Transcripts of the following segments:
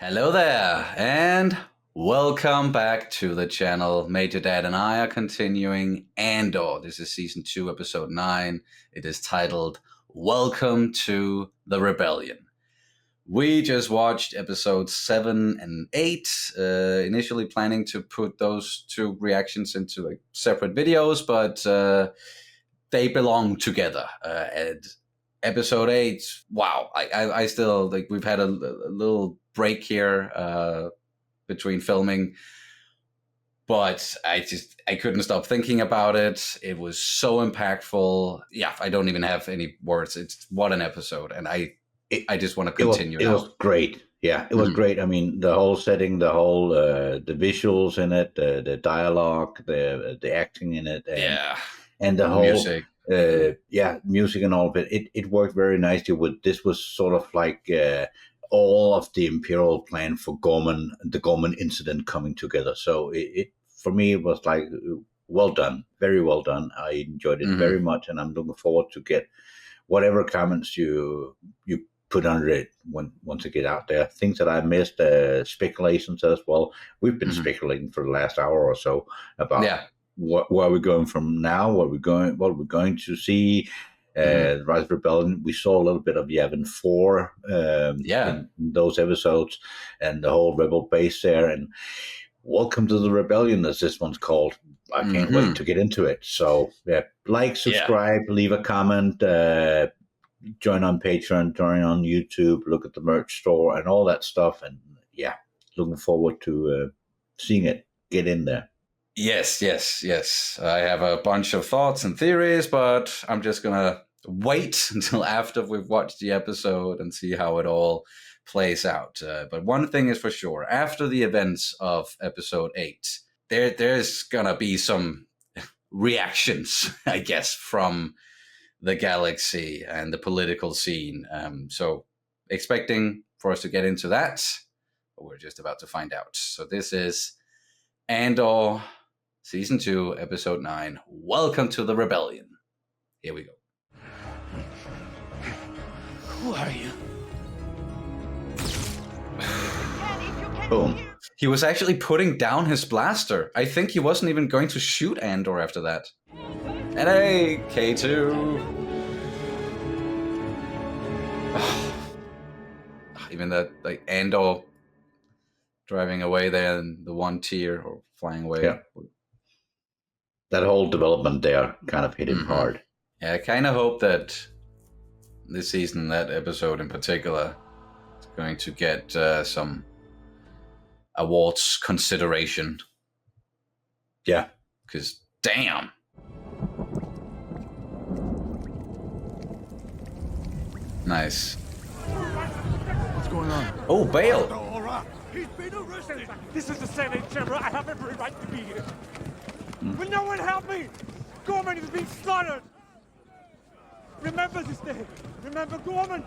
Hello there, and welcome back to the channel. Major Dad and I are continuing Andor. This is Season 2, Episode 9. It is titled, Welcome to the Rebellion. We just watched Episodes 7 and 8, initially planning to put those two reactions into separate videos, but they belong together. And Episode 8, wow, I still, we've had a little break here between filming, but I couldn't stop thinking about it. It was so impactful. Yeah, I don't even have any words. It's what an episode, and I just want to continue. It was great. Yeah, it was great. I mean, the whole setting, the whole the visuals in it, the dialogue, the acting in it, and the whole music. Music and all of it. It worked very nicely. This was sort of like all of the Imperial plan for Gorman, the Gorman incident coming together. So it for me it was like well done, very well done. I enjoyed it very much, and I'm looking forward to get whatever comments you put under it once it get out there. Things that I missed, speculations as well. We've been speculating for the last hour or so about where we're going from now, what we're going to see. Rise of Rebellion. We saw a little bit of Yavin 4 in those episodes, and the whole rebel base there. And Welcome to the Rebellion, as this one's called. I can't wait to get into it. So like, subscribe, leave a comment, join on Patreon, join on YouTube, look at the merch store and all that stuff. And looking forward to seeing it. Get in there. Yes. I have a bunch of thoughts and theories, but I'm just going to wait until after we've watched the episode and see how it all plays out. But one thing is for sure, after the events of Episode 8, there's going to be some reactions, I guess, from the galaxy and the political scene. So expecting for us to get into that, but we're just about to find out. So this is Andor, Season 2, Episode 9, Welcome to the Rebellion. Here we go. Who are you? Boom. He was actually putting down his blaster. I think he wasn't even going to shoot Andor after that. And hey, K2. Even that, like, Andor driving away there and the one tier or flying away. Yeah. That whole development there kind of hit him hard. Yeah, I kind of hope that this season, that episode in particular, is going to get some awards consideration. Yeah. Because, damn. Nice. What's going on? Oh, Bale. He's been arrested. This is the Senate chamber. I have every right to be here. Will no one help me? Gorman is being slaughtered. Remember this day. Remember Gorman.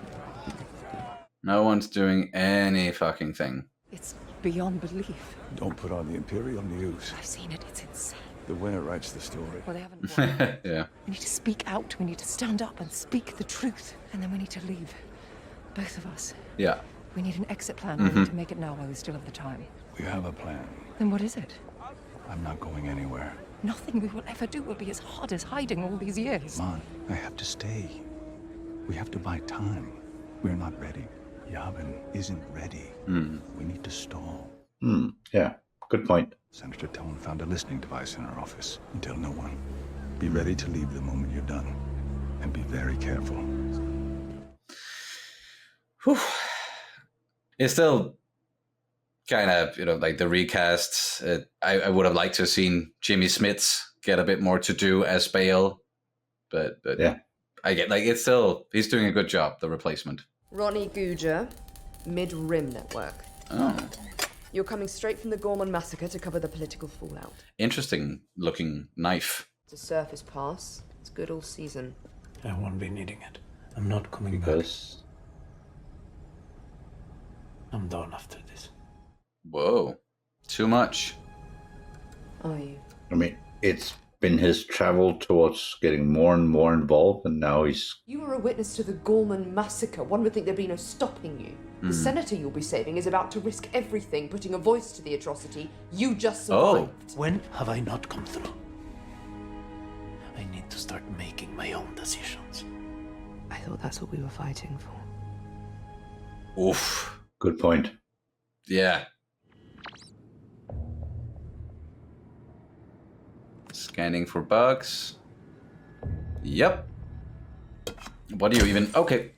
No one's doing any fucking thing. It's beyond belief. Don't put on the Imperial news. I've seen it. It's insane. The winner writes the story. Well, they haven't won. Yeah. We need to speak out. We need to stand up and speak the truth. And then we need to leave. Both of us. Yeah. We need an exit plan. We need to make it now while we still have the time. We have a plan. Then what is it? I'm not going anywhere. Nothing we will ever do will be as hard as hiding all these years. Come on, I have to stay. We have to buy time. We're not ready. Yavin isn't ready. We need to stall. Yeah, good point. Senator Tone found a listening device in her office. Tell no one. Be ready to leave the moment you're done. And be very careful. Whew. It's still kind of, like the recasts. I would have liked to have seen Jimmy Smits get a bit more to do as Bale. But yeah. I get, it's still, he's doing a good job, the replacement. Ronnie Guja, Mid-Rim Network. Oh. You're coming straight from the Gorman Massacre to cover the political fallout. Interesting looking knife. It's a surface pass. It's good all season. I won't be needing it. I'm not coming back. Because I'm done after this. Whoa. Too much. Are you? I mean, it's been his travel towards getting more and more involved, and now he's... You were a witness to the Gorman Massacre. One would think there'd be no stopping you. The senator you'll be saving is about to risk everything, putting a voice to the atrocity you just survived. When have I not come through? I need to start making my own decisions. I thought that's what we were fighting for. Oof. Good point. Yeah. Scanning for bugs. Yep. What do you even... Okay.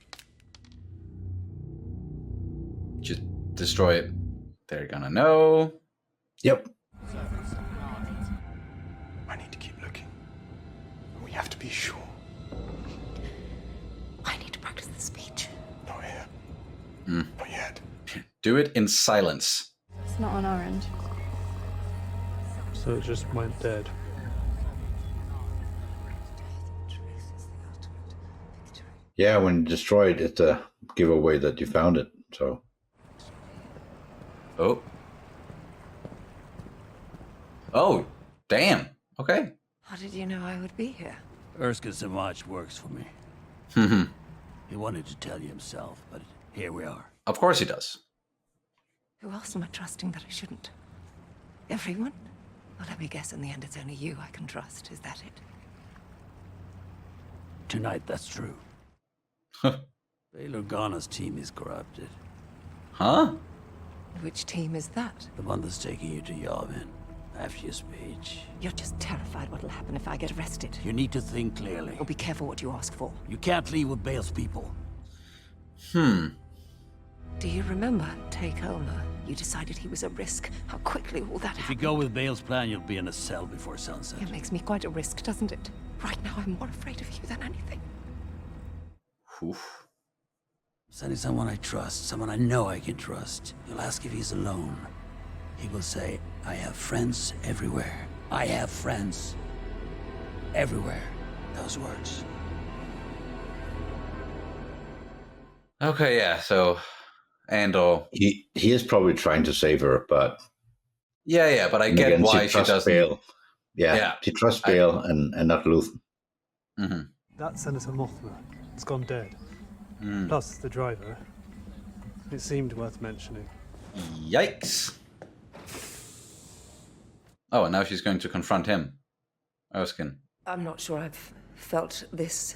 Just destroy it. They're gonna know. Yep. I need to keep looking. We have to be sure. I need to practice the speech. Not here. Not yet. Do it in silence. It's not on our end. So it just went dead. Yeah, when you destroy it, it's a giveaway that you found it, so... Oh. Oh, damn. Okay. How did you know I would be here? Erskine Samaj works for me. He wanted to tell you himself, but here we are. Of course he does. Who else am I trusting that I shouldn't? Everyone? Well, let me guess, in the end it's only you I can trust. Is that it? Tonight, that's true. Bail Organa's team is corrupted. Huh? Which team is that? The one that's taking you to Yavin after your speech. You're just terrified what'll happen if I get arrested. You need to think clearly. Or be careful what you ask for. You can't leave with Bale's people. Do you remember Take Elmer? You decided he was a risk. How quickly all that If you happened. go with Bale's plan, you'll be in a cell before sunset. It makes me quite a risk, doesn't it? Right now I'm more afraid of you than anything. Oof. Sending someone I trust, someone I know I can trust. You'll ask if he's alone. He will say, I have friends everywhere. I have friends everywhere. Those words. Okay, yeah, so... Andor... He is probably trying to save her, but... Yeah, but I get again, why she trusts doesn't... Bale. Yeah, Yeah. she trusts Bale and not Luthen. That Senator Mothma has gone dead. Plus the driver. It seemed worth mentioning. Yikes. Oh, and now she's going to confront him. Erskine. I'm not sure I've felt this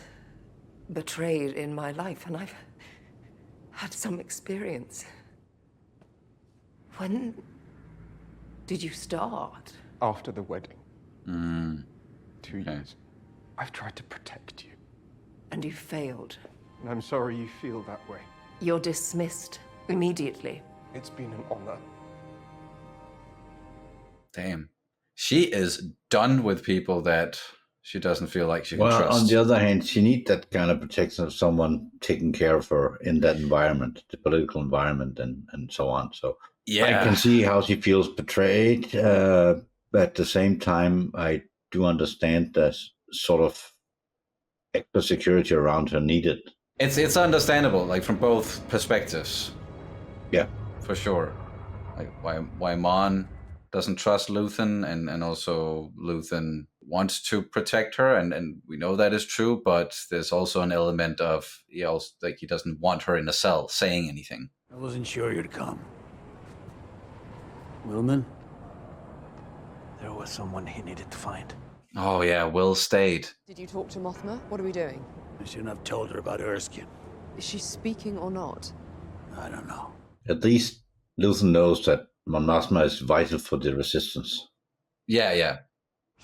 betrayed in my life, and I've had some experience. When did you start? After the wedding. 2 Okay. years. I've tried to protect you. And you failed. And I'm sorry you feel that way. You're dismissed immediately. It's been an honor. Damn. She is done with people that she doesn't feel like she can Well, trust. on the other hand, she needs that kind of protection of someone taking care of her in that environment, the political environment, and so on. So Yeah. I can see how she feels betrayed, but at the same time, I do understand that sort of extra security around her needed. It's understandable, like from both perspectives. Yeah. For sure. Like why Mon doesn't trust Luthen, and also Luthen wants to protect her, and we know that is true, but there's also an element of he doesn't want her in a cell saying anything. I wasn't sure you'd come. Willman? There was someone he needed to find. Oh yeah, Will stayed. Did you talk to Mothma? What are we doing? I shouldn't have told her about Erskine. Is she speaking or not? I don't know. At least Luthen knows that Mon Mothma is vital for the resistance. Yeah.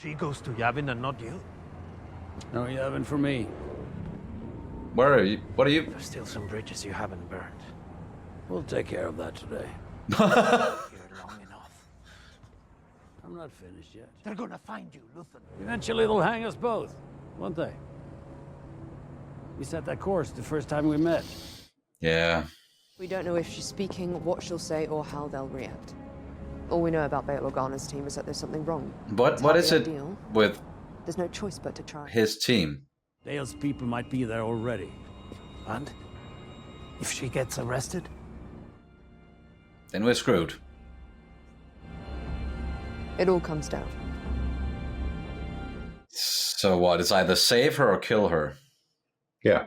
She goes to Yavin and not you? No Yavin for me. Where are you? What are you? There's still some bridges you haven't burned. We'll take care of that today. Here long enough. I'm not finished yet. They're gonna find you, Luthen. Eventually they'll hang us both, won't they? We set that course the first time we met. Yeah. We don't know if she's speaking, what she'll say, or how they'll react. All we know about Bail Organa's team is that there's something wrong. What is it Ideal. with There's no choice but to try. his team? Dale's people might be there already. And if she gets arrested? Then we're screwed. It all comes down. So what? It's either save her or kill her. Yeah.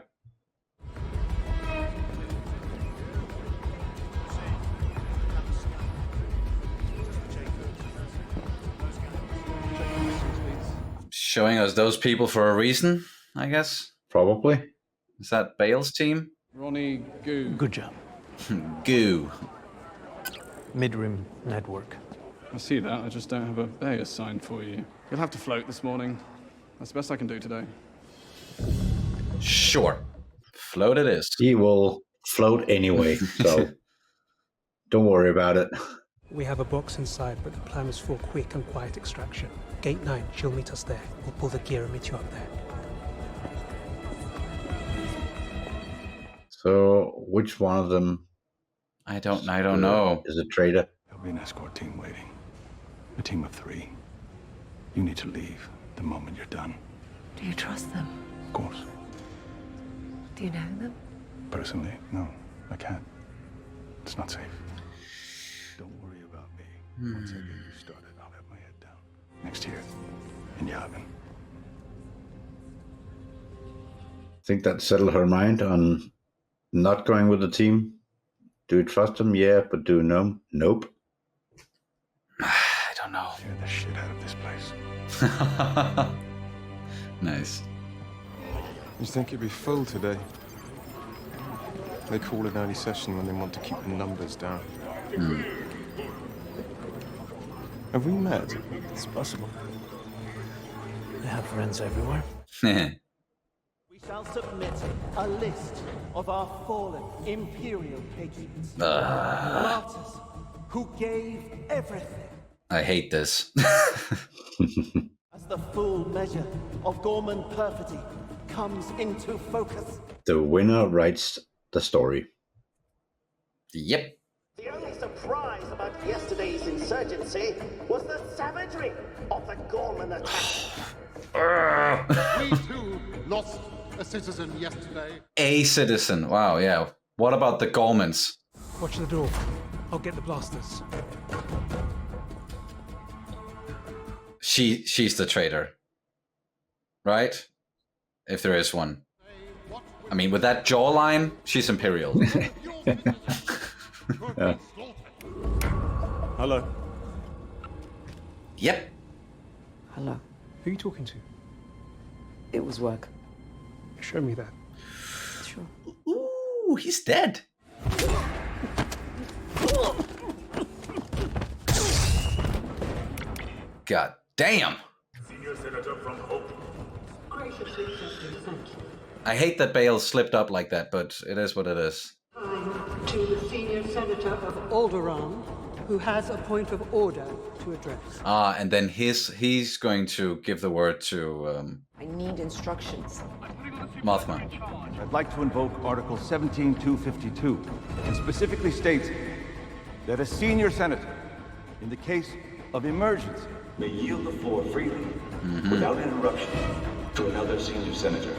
Showing us those people for a reason, I guess. Probably. Is that Bale's team? Ronnie, Goo. Good job. Goo. Midrim network. I see that, I just don't have a bay assigned for you. You'll have to float this morning. That's the best I can do today. Sure. Float it is. He will float anyway, so don't worry about it. We have a box inside, but the plan is for quick and quiet extraction. Gate 9, she'll meet us there. We'll pull the gear and meet you up there. So, which one of them? I don't know. Is a traitor? There'll be an escort team waiting. A team of 3. You need to leave the moment you're done. Do you trust them? Of course. Do you know them? Personally, no, I can't. It's not safe. Don't worry about me. Once I get you started, I'll have my head down. Next year, in Yavin. Think that settled her mind on not going with the team? Do you trust them? Yeah, but do you know? Nope. I don't know. Tear the shit out of this place. Nice. You think it'd be full today? They call an early session when they want to keep the numbers down. Have we met? It's possible. I have friends everywhere. We shall submit a list of our fallen Imperial patriots. Martyrs who gave everything. I hate this. As the full measure of Gorman perfidy comes into focus. The winner writes the story. Yep. The only surprise about yesterday's insurgency was the savagery of the Gorman attack. We too lost a citizen yesterday. A citizen. Wow, yeah. What about the Gormans? Watch the door. I'll get the blasters. She's the traitor. Right? If there is one. I mean, with that jawline, she's Imperial. Yeah. Hello. Yep. Hello. Who are you talking to? It was work. Show me that. Sure. Ooh, he's dead. God damn. Senior Senator from Hope. I hate that Bale slipped up like that, but it is what it is. To the Senior Senator of Alderaan, who has a point of order to address. And then he's going to give the word to I need instructions. Mothma. I'd like to invoke Article 17.252, and specifically states that a senior senator, in the case of emergency, may yield the floor freely, without interruption, to another senior senator.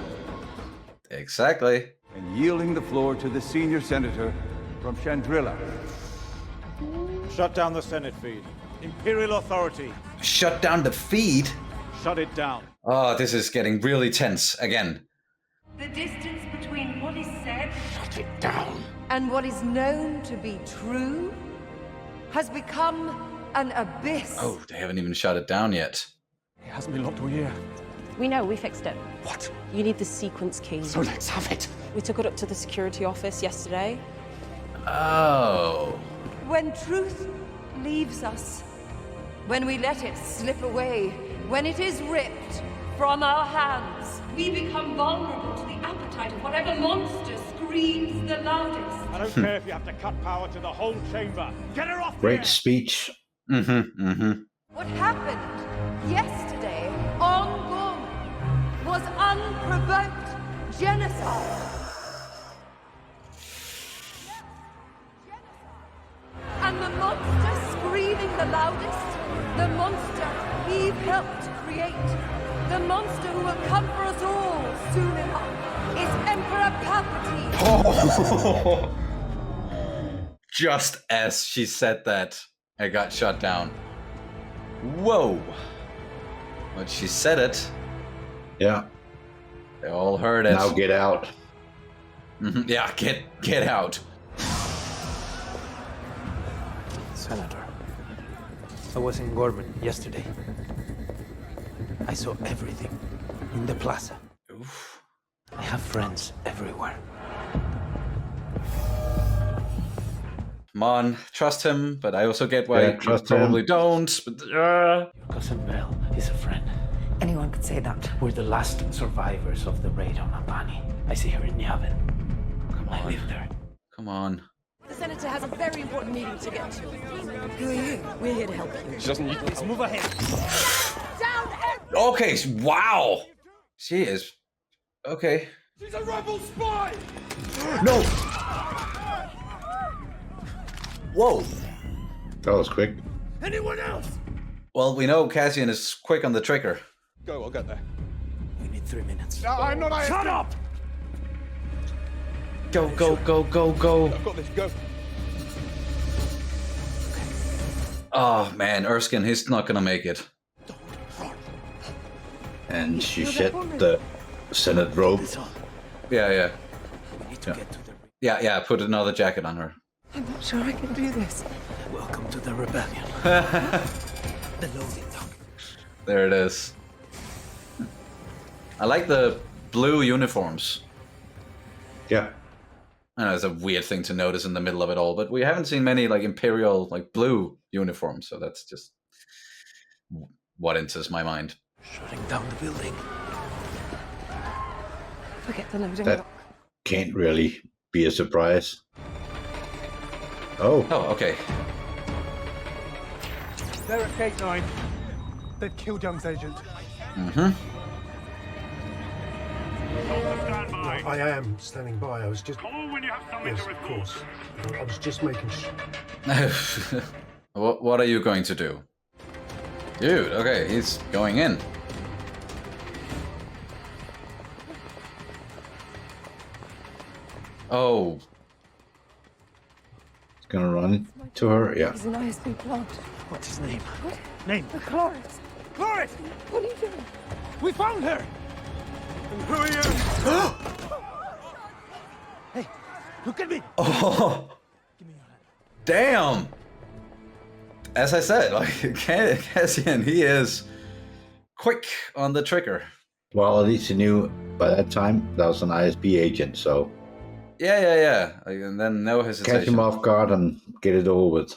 Exactly. And yielding the floor to the senior senator from Chandrila. Shut down the Senate feed. Imperial authority. Shut down the feed? Shut it down. Oh, this is getting really tense again. The distance between what is said Shut it down. and what is known to be true has become an abyss. Oh, they haven't even shut it down yet. It hasn't been locked all year. We know, we fixed it. What? You need the sequence key. So let's have it. We took it up to the security office yesterday. Oh. When truth leaves us, when we let it slip away, when it is ripped from our hands, we become vulnerable to the appetite of whatever monster screams the loudest. I don't care if you have to cut power to the whole chamber. Get her off Great there! speech. What happened yesterday on Gorman was unprovoked genocide. And the monster screaming the loudest, the monster we've helped create, the monster who will come for us all soon enough, is Emperor Palpatine. Just as she said that, I got shut down. Whoa. But she said it. Yeah. They all heard it. Now get out. Yeah, get out. Senator, I was in Gorman yesterday. I saw everything in the plaza. Oof. I have friends everywhere. Come on, trust him, but I also get why you trust probably him. don't. But Your cousin Belle is a friend. Anyone could say that. We're the last survivors of the raid on Albany. I see her in Yavin. I live there. Come on. The senator has a very important meeting to get to. Who are you? We're here to help you. She doesn't need. Let's move ahead. Down, Okay, wow. She is. Okay. She's a rebel spy. No. Whoa. That was quick. Anyone else? Well, we know Cassian is quick on the trigger. Go, I'll get there. We need 3 minutes. No, I'm not. Shut up! Go, go, go, go, go. I've got this. Go. Oh man, Erskine, he's not gonna make it. And she shed the Senate robe. Yeah, yeah. We need to get to the... Yeah, yeah, put another jacket on her. I'm not sure I can do this. Welcome to the rebellion. The loading dock. There it is. I like the blue uniforms. Yeah. I know it's a weird thing to notice in the middle of it all, but we haven't seen many like Imperial like blue uniforms, so that's just what enters my mind. Shutting down the building. Forget the loading That dock. can't really be a surprise. Oh. Oh, okay. They're at Gate 9. They've killed Young's agent. Mm-hmm. I am standing by. I was just. Call when you have something Yes, to of report. course. I was just making sure. What are you going to do? Dude, okay, he's going in. Oh. He's gonna run to her, yeah. He's an ISB plant. What's his name? What? Name. The Cloris. Cloris! What are you doing? We found her! And who are you? Hey, look at me! Oh. Damn. As I said, like Cassian, he is quick on the trigger. Well, at least he knew by that time that was an ISB agent, so Yeah, yeah, yeah. Like, and then no hesitation. catch him off guard and get it over with.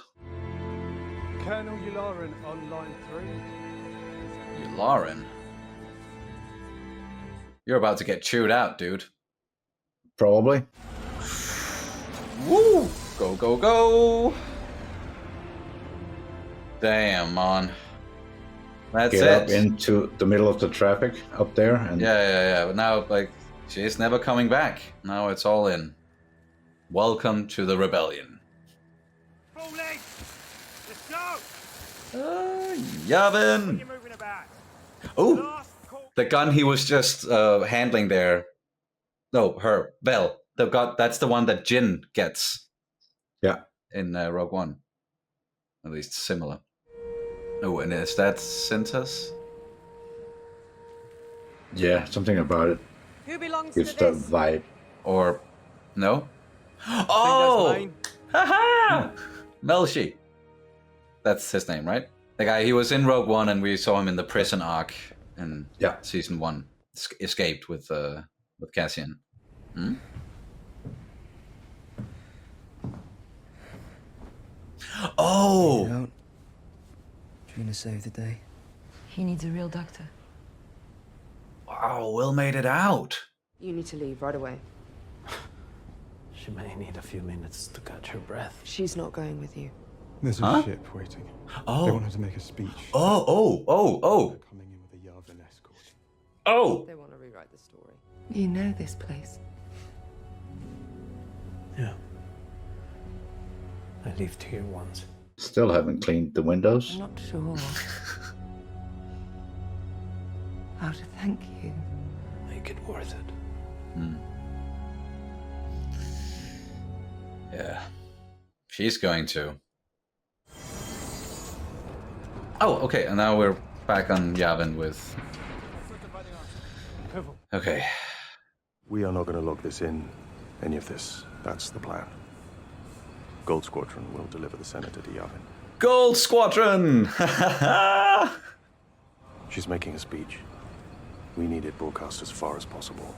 Colonel Yularen on line 3. Lauren. You're about to get chewed out, dude. Probably. Woo! Go, go, go! Damn, man. That's Get it. up into the middle of the traffic up there, and Yeah, yeah, yeah. But now, like, she's never coming back. Now it's all in. Welcome to the rebellion. Full length! Let's go! Yavin! You're moving about. Oh! The gun he was just handling there. No, her. Belle. That's the one that Jin gets. Yeah. In Rogue One. At least similar. Oh, and is that Cintas? yeah, something about it. Who belongs Gives to the this? vibe. Or no? Oh! Haha! Melshi. That's his name, right? The guy, he was in Rogue One and we saw him in the prison arc in season 1. Escaped with Cassian. Hmm? Oh! Trying to save the day. He needs a real doctor. Wow, Will made it out. You need to leave right away. She may need a few minutes to catch her breath. She's not going with you. There's a Huh? ship waiting. Oh. They want her to make a speech. Oh. Coming in with a Yavin escort. Oh! They want to rewrite the story. You know this place. Yeah. I lived here once. Still haven't cleaned the windows. I'm not sure how to thank you. Make it worth it. Hmm. Yeah. She's going to. Oh, okay, and now we're back on Yavin with Okay. We are not going to log this in, any of this. That's the plan. Gold Squadron will deliver the Senator to Yavin. Gold Squadron! She's making a speech. We need it broadcast as far as possible.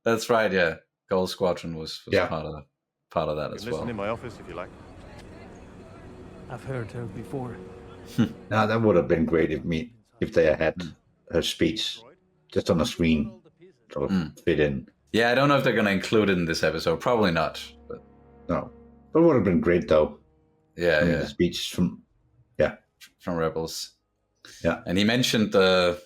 That's right, yeah. Gold Squadron was part of that as well. Listen in my office if you like. I've heard her before. Now that would have been great if they had her speech just on the screen, sort of fit in. Yeah, I don't know if they're going to include it in this episode. Probably not. But no, but it would have been great though. Yeah, The speech from Rebels. Yeah, and he mentioned the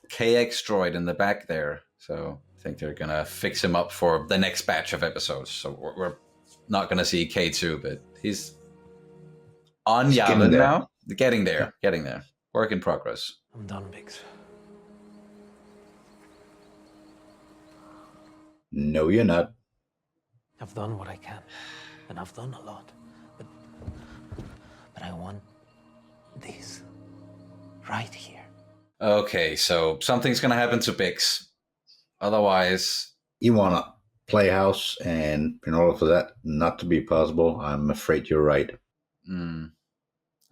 KX droid in the back there, so I think they're gonna fix him up for the next batch of episodes. So we're not gonna see K2, but he's on Yavin now. Getting there. Work in progress. I'm done, Biggs. No, you're not. I've done what I can, and I've done a lot. But I want this right here. Okay, so something's gonna happen to Biggs. Otherwise, you want a playhouse, and in order for that not to be possible, I'm afraid you're right.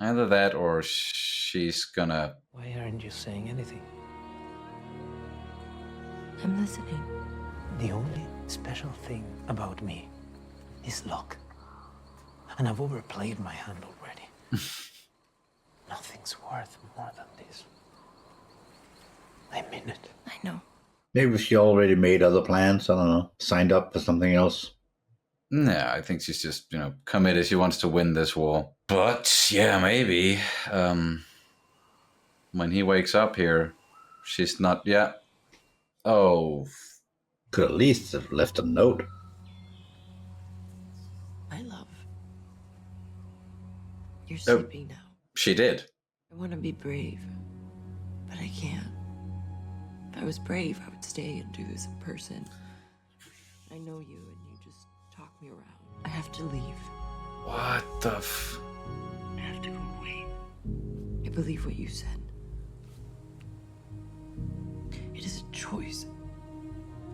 Either that, or she's gonna. Why aren't you saying anything? I'm listening. The only special thing about me is luck. And I've overplayed my hand already. Nothing's worth more than this. I mean it. I know. Maybe she already made other plans. I don't know. Signed up for something else. No, I think she's just, committed. She wants to win this war. But, yeah, maybe. When he wakes up here, she's not yet. Oh. Could at least have left a note. My love. You're sleeping now. She did. I want to be brave, but I can't. If I was brave, I would stay and do this in person. I know you, and you just talk me around. I have to leave. What the I have to go away. I believe what you said. It is a choice.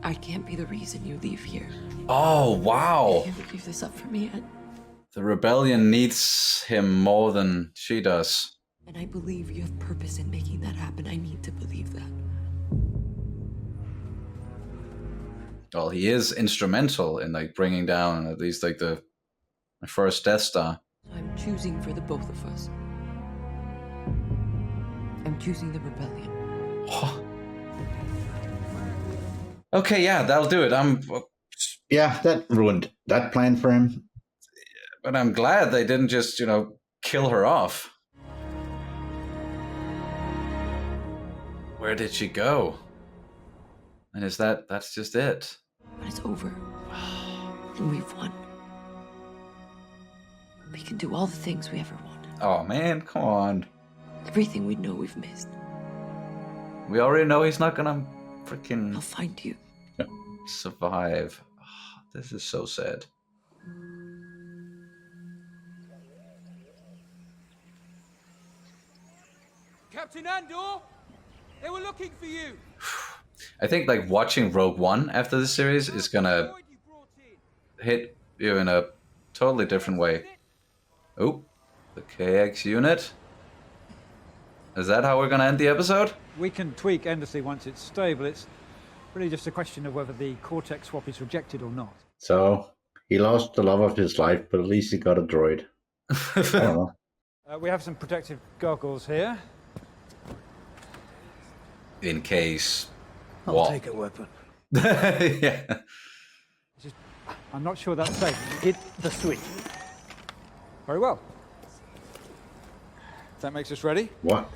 I can't be the reason you leave here. Oh, wow. I can't give this up for me yet. The rebellion needs him more than she does. And I believe you have purpose in making that happen. I need to believe that. Well, he is instrumental in bringing down at least the first Death Star. I'm choosing for the both of us. I'm choosing the rebellion. Okay, yeah, that'll do it. Yeah, that ruined that plan for him. But I'm glad they didn't just, kill her off. Where did she go? And that's just it? But it's over. And we've won. We can do all the things we ever wanted. Oh, man, come on. Everything we know we've missed. We already know he's not gonna freaking... I'll find you. Survive. Oh, this is so sad. Captain Andor, they were looking for you. I think watching Rogue One after this series is gonna hit you in a totally different way. Oh, the KX unit. Is that how we're gonna end the episode? We can tweak endlessly once it's stable. It's really just a question of whether the Cortex swap is rejected or not. So he lost the love of his life, but at least he got a droid. I don't know. We have some protective goggles here. In case. I'll take a weapon. Yeah. I'm not sure that's safe. Hit the switch. Very well. That makes us ready. What?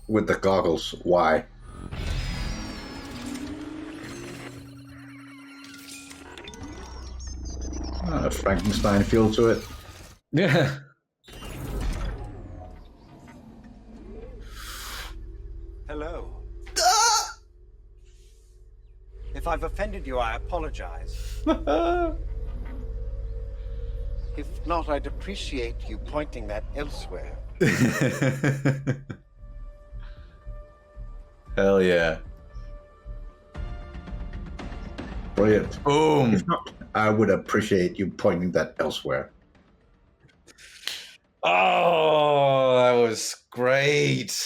With the goggles, why? A Frankenstein feel to it. Yeah. Hello. If I've offended you, I apologize. If not, I'd appreciate you pointing that elsewhere. Hell yeah. Brilliant. Boom. If not, I would appreciate you pointing that elsewhere. Oh, that was great.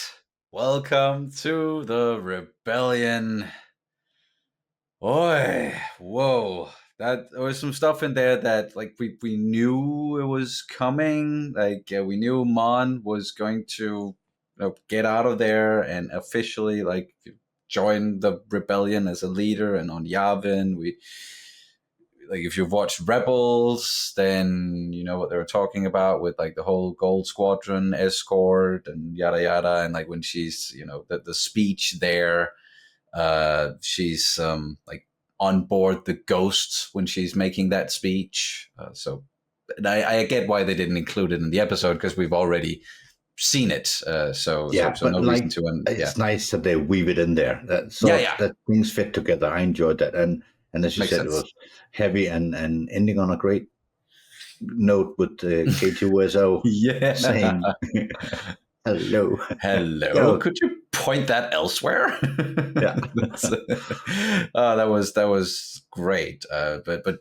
Welcome to the rebellion. Boy, whoa. There was some stuff in there that like we knew it was coming. Like we knew Mon was going to get out of there and officially like join the rebellion as a leader. And on Yavin, like if you've watched Rebels, then you know what they were talking about with like the whole Gold Squadron escort and yada yada. And like when she's the speech there, she's like on board the Ghosts when she's making that speech. So I get why they didn't include it in the episode because we've already seen it. So no reason to. It's nice that they weave it in there. That things fit together. I enjoyed that, and as you said, it was heavy and ending on a great note with K2SO saying hello. Hello. Could you point that elsewhere? Yeah. That was great. But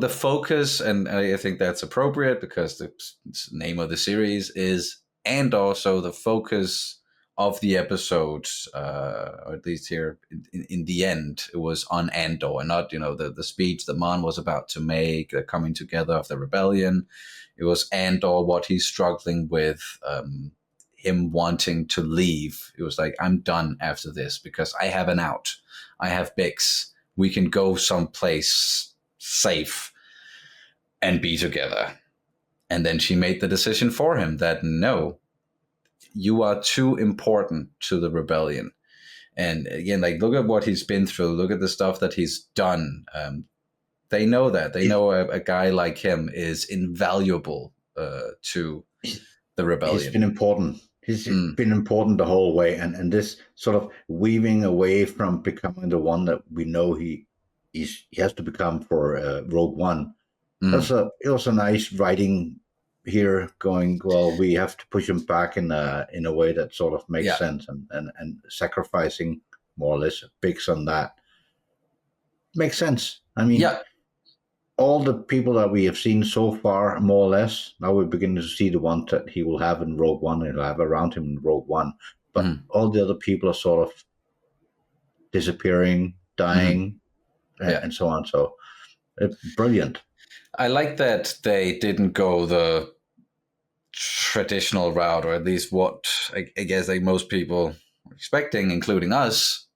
the focus, and I think that's appropriate because the name of the series is Andor, so the focus of the episode, or at least here in the end, it was on Andor and not the speech that Mon was about to make, the coming together of the rebellion. It was Andor, what he's struggling with, him wanting to leave. It was like, I'm done after this because I have an out. I have Bix. We can go someplace safe and be together. And then she made the decision for him that no, you are too important to the rebellion. And again, like, look at what he's been through. Look at the stuff that he's done. They know that. They know a guy like him is invaluable to the rebellion. He's been important. He's been important the whole way. And this sort of weaving away from becoming the one that we know he has to become for Rogue One. It was a nice writing here going, well, we have to push him back in a way that sort of makes sense and sacrificing more or less Bix on that makes sense. I mean, all the people that we have seen so far, more or less, now we're beginning to see the ones that he will have in Rogue One and he'll have around him in Rogue One. But all the other people are sort of disappearing, dying, and so on. So brilliant. I like that they didn't go the traditional route, or at least what I guess like most people were expecting, including us,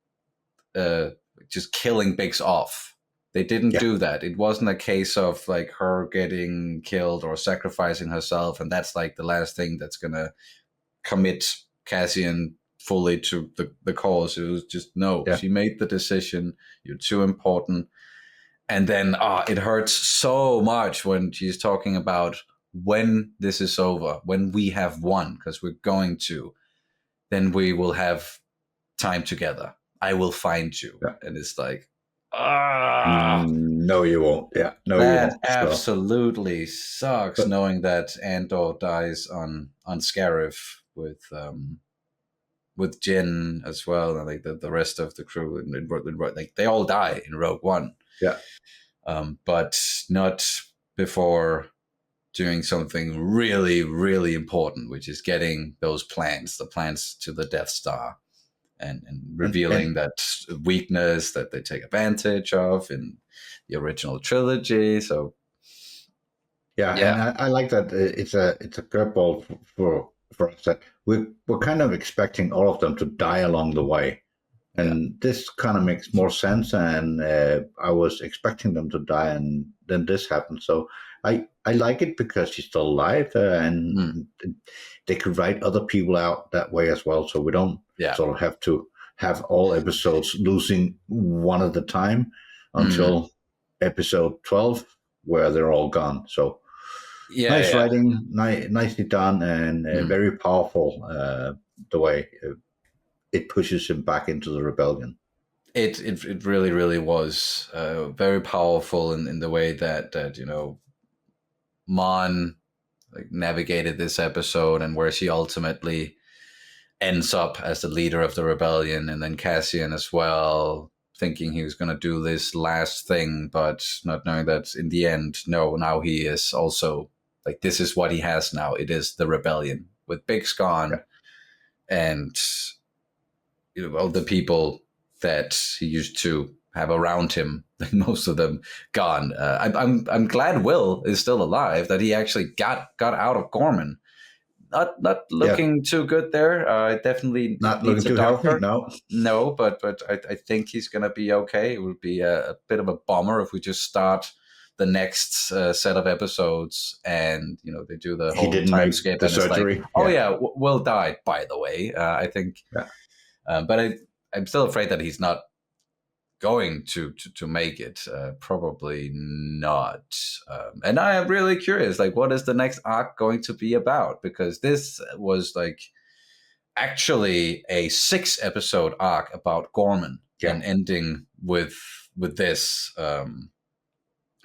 just killing Bix off. They didn't do that. It wasn't a case of like her getting killed or sacrificing herself, and that's like the last thing that's gonna commit Cassian fully to the cause. It was just she made the decision. You're too important. And then it hurts so much when she's talking about when this is over, when we have won, because we're going to, then we will have time together. I will find you. And it's like, no, you won't. Yeah, no, that you won't. absolutely sucks, knowing that Andor dies on Scarif with Jin as well, and like the rest of the crew, and like they all die in Rogue One. Yeah. But not before doing something really, really important, which is getting those plans, the plans to the Death Star, and revealing that weakness that they take advantage of in the original trilogy. So, and I like that it's a curveball for us that we're kind of expecting all of them to die along the way. And this kind of makes more sense, and I was expecting them to die, and then this happened. So I like it because she's still alive, and they could write other people out that way as well, so we don't sort of have to have all episodes losing one at a time until episode 12, where they're all gone. So nice writing, nicely done, and very powerful the way it pushes him back into the rebellion. It really, really was very powerful in the way that Mon like navigated this episode, and where she ultimately ends up as the leader of the rebellion, and then Cassian as well thinking he was going to do this last thing, but not knowing that in the end, no, now he is also like, this is what he has now. It is the rebellion with Biggs gone, and all the people that he used to have around him, most of them gone. I'm glad Will is still alive, that he actually got out of Gorman. Not looking too good there. Definitely Not needs looking a too healthy, doctor. No, but I think he's gonna be okay. It would be a bit of a bummer if we just start the next set of episodes and they do the He whole didn't time make skip the and it's surgery. like, oh yeah, Will died, by the way. I think, but I'm still afraid that he's not going to make it. Probably not. And I am really curious, like, what is the next arc going to be about? Because this was like actually a 6-episode arc about Gorman, and ending with this.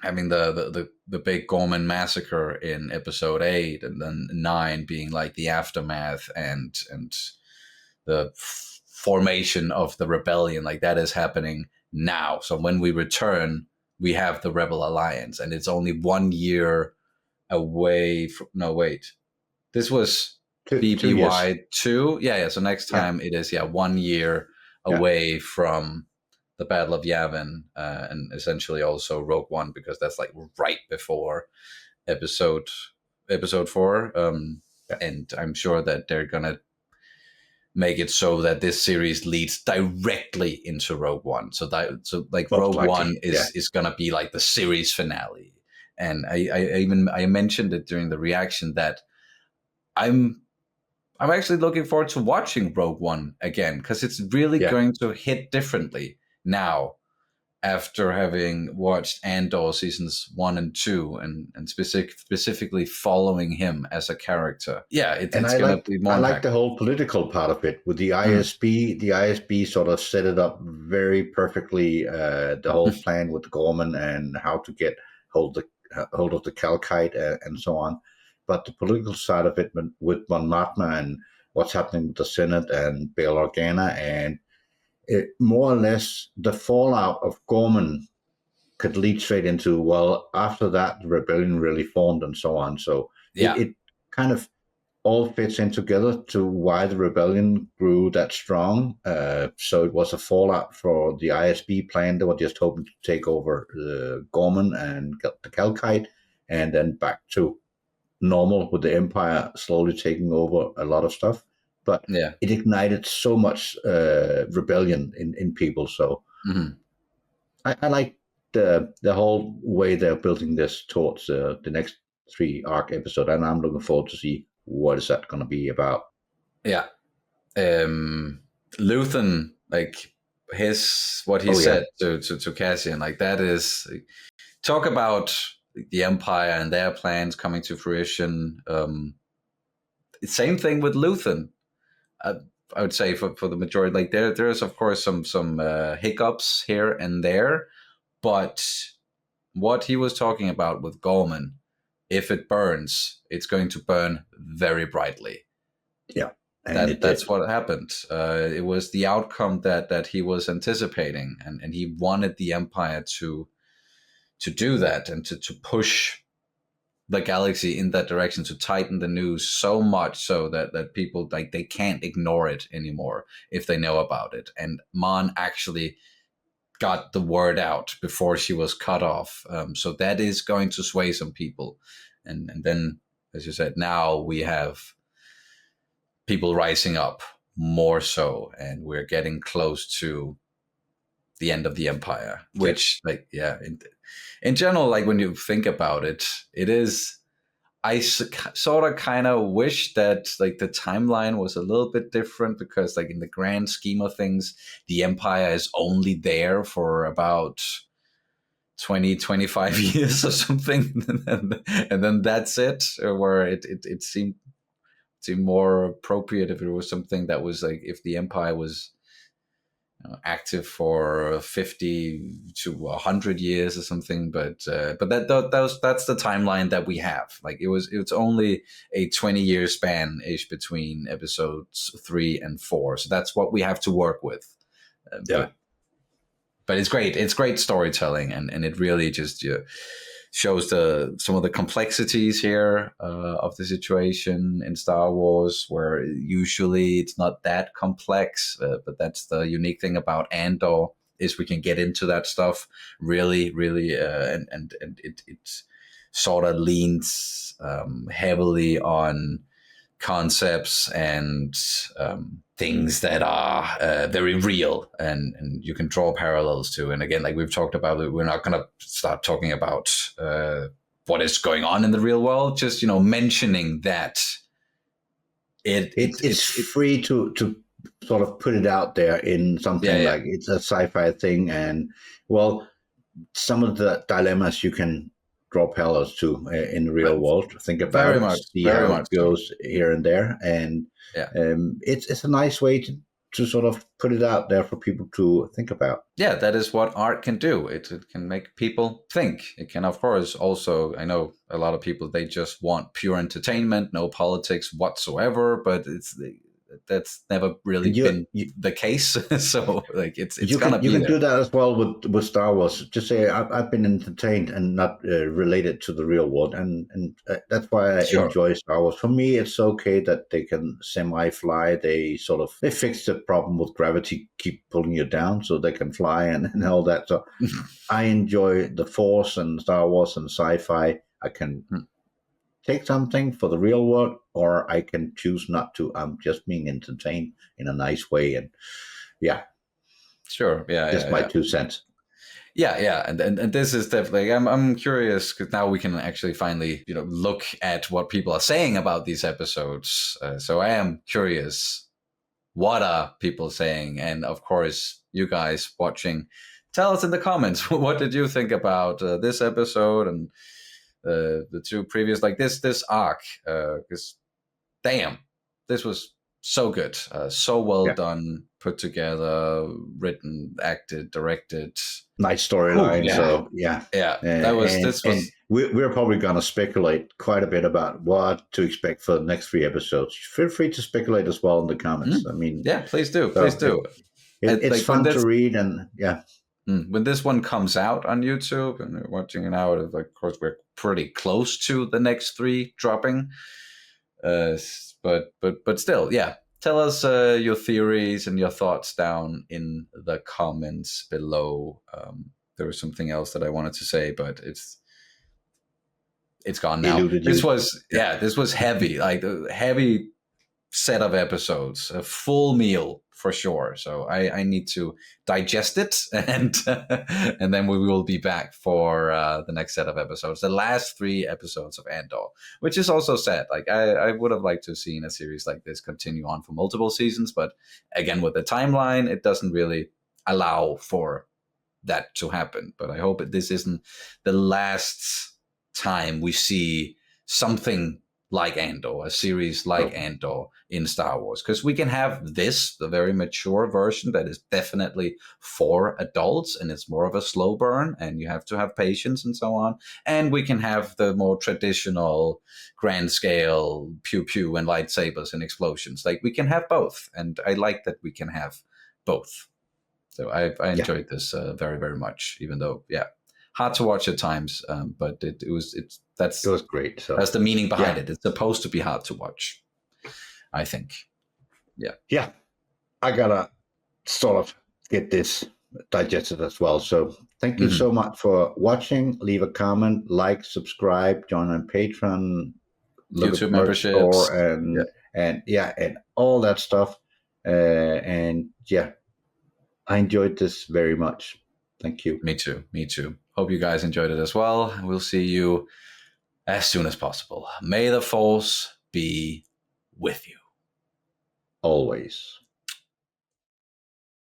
Having the big Gorman massacre in episode 8, and then 9 being like the aftermath and the formation of the rebellion, like that is happening now. So when we return, we have the Rebel Alliance, and it's only 1 year away from. No, wait, this was BBY 2. Yeah. So next time it is 1 year away from the Battle of Yavin, and essentially also Rogue One, because that's like right before episode 4. And I'm sure that they're gonna make it so that this series leads directly into Rogue One. So Rogue One is gonna be like the series finale. And I mentioned it during the reaction that I'm actually looking forward to watching Rogue One again, because it's really going to hit differently now after having watched Andor seasons 1 and 2 and specifically following him as a character. Yeah, it's going to be more. I like the whole political part of it with the ISB. The ISB sort of set it up very perfectly. The whole plan with Gorman and how to get hold of the Calkite and so on. But the political side of it with Mon Mothma and what's happening with the Senate and Bail Organa, and more or less the fallout of Gorman could lead straight into, well, after that, the rebellion really formed and so on. So it kind of all fits in together to why the rebellion grew that strong. So it was a fallout for the ISB plan. They were just hoping to take over Gorman and get the Calkite, and then back to normal with the Empire slowly taking over a lot of stuff. But it ignited so much rebellion in people. So I like the whole way they're building this towards the next 3 arc episode, and I'm looking forward to see what is that going to be about. Yeah. Luthen, like what he said to Cassian, like that is, talk about the Empire and their plans coming to fruition. Same thing with Luthen. I would say for the majority, like there's of course some hiccups here and there, but what he was talking about with Gorman, if it burns, it's going to burn very brightly. Yeah, that's what happened. It was the outcome that he was anticipating, and he wanted the Empire to do that and to push the galaxy in that direction, to tighten the news so much so that people, like, they can't ignore it anymore if they know about it. And Mon actually got the word out before she was cut off. So that is going to sway some people. And then, as you said, now we have people rising up more so, and we're getting close to the end of the Empire, which in general, like when you think about it, it is, I sort of kind of wish that like the timeline was a little bit different, because like in the grand scheme of things, the Empire is only there for about 20-25 years or something, and then that's it. Where it seemed more appropriate if it was something that was like, if the Empire was active for 50 to 100 years or something, but that's the timeline that we have. Like it's only a 20-year span ish between episodes 3 and 4, so that's what we have to work with. but it's great. It's great storytelling, and it really just shows some of the complexities here of the situation in Star Wars, where usually it's not that complex. But that's the unique thing about Andor, is we can get into that stuff really, really, and it sort of leans heavily on concepts and things that are very real, and you can draw parallels to. And again, like we've talked about, we're not going to start talking about what is going on in the real world, just mentioning that it's free to sort of put it out there in something like it's a sci-fi thing, and well, some of the dilemmas you can draw parallels to in the real world. Think about very it, much, see very how much it goes here and there, and it's a nice way to sort of put it out there for people to think about. Yeah, that is what art can do. It can make people think. It can, of course, also, I know a lot of people, they just want pure entertainment, no politics whatsoever, but that's never really been the case. So like it's gonna be you can there. do that as well with Star Wars. Just say I've been entertained and not related to the real world, and that's why I enjoy Star Wars. For me, it's okay that they can semi-fly. They fix the problem with gravity, keep pulling you down, so they can fly and all that. So I enjoy the Force and Star Wars and sci-fi. I can take something for the real world, or I can choose not to. I'm just being entertained in a nice way, and sure, just my 2 cents. Yeah, and this is definitely. I'm curious, because now we can actually finally look at what people are saying about these episodes. So I am curious, what are people saying? And of course, you guys watching, tell us in the comments, what did you think about this episode and the two previous, like this arc, because damn, this was so good, so well done, put together, written, acted, directed, nice storyline. So we're probably going to speculate quite a bit about what to expect for the next 3 episodes. Feel free to speculate as well in the comments. I mean, please do. It's fun to read, and when this one comes out on YouTube and we're watching it now, of course we're pretty close to the next 3 dropping. But still, tell us your theories and your thoughts down in the comments below. There was something else that I wanted to say, but it's gone now. This was heavy, like a heavy set of episodes, a full meal for sure. So I need to digest it, and then we will be back for the next set of episodes, the last 3 episodes of Andor, which is also sad. Like I would have liked to have seen a series like this continue on for multiple seasons, but again, with the timeline, it doesn't really allow for that to happen. But I hope this isn't the last time we see something like Andor, a series like Andor in Star Wars, because we can have the very mature version that is definitely for adults, and it's more of a slow burn, and you have to have patience and so on. And we can have the more traditional grand scale pew pew and lightsabers and explosions. Like we can have both, and I like that we can have both. So I enjoyed this very, very much, even though hard to watch at times, but it was great. So that's the meaning behind it. It's supposed to be hard to watch, I think. Yeah. I gotta sort of get this digested as well. So thank you so much for watching. Leave a comment, like, subscribe, join on Patreon, YouTube memberships, and all that stuff. I enjoyed this very much. Thank you. Me too. Hope you guys enjoyed it as well. We'll see you as soon as possible. May the Force be with you. Always.